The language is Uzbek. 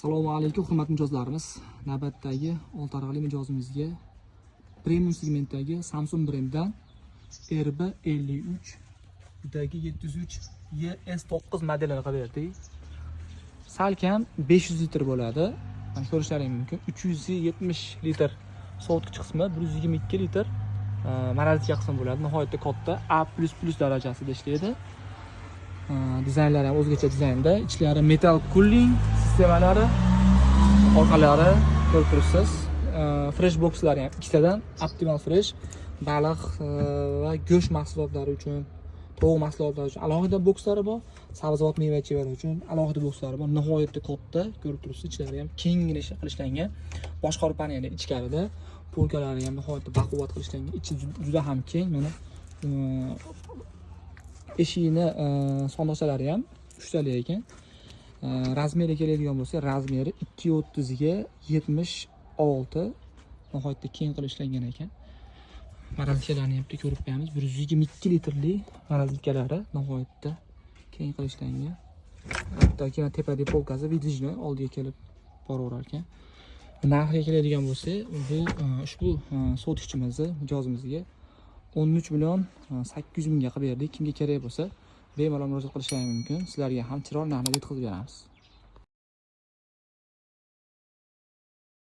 Assalomu alaykum hurmatli mijozlarimiz. Navbatdagi oltiarqali mijozimizga premium segmentdagi Samsung brendidan RB53 703 ES9 modelini qilib berdik. Salkam 500 litr bo'ladi. Mana ko'rishlaringiz mumkin. 370 litr sovutgich qismi, 122 litr maraltika qismi bo'ladi. Nihoyatda katta A++ darajasida ishlaydi. Dizaynlari ham o'zgacha dizaynda. Ichlari metal cooling sistemalari, orqalari ko'rib turibsiz. Fresh boxlari ham ikkitadan optimal fresh baliq va go'sht mahsulotlari uchun, tovuq mahsulotlari uchun alohida bokslari bor. Sabzavot meva-chevar uchun alohida bokslari bor. Nihoyatda katta, ko'rib turibsiz. Ichlari ham kenggina qilishlangan. Boshqaruv paneli ichkarida, polkalari ham nihoyatda baquvvat qilishlangan. Ichi juda ham keng. Mana eshigini sondochalari ham 3 tali ekan. Razmeri keladigan bo'lsa, razmeri 230 ga 76. Nihoyatda keng qilishlangan ekan. Maraltikalarni ham ko'rib qo'yamiz. 122 litrli maraltikalari nihoyatda keng qilishlangan. Hattoki tepadagi polkasi vidijni oldiga kelib boraverar ekan. Narxiga keladigan bo'lsa, bu ushbu sotuvchimizni mijozimizga 13 million 800 mingga qilib berdik. Kimga kerak bo'lsa, bemalol murojaat qilishlari mumkin. Sizlarga ham chiroyli narxda yetkazib beramiz.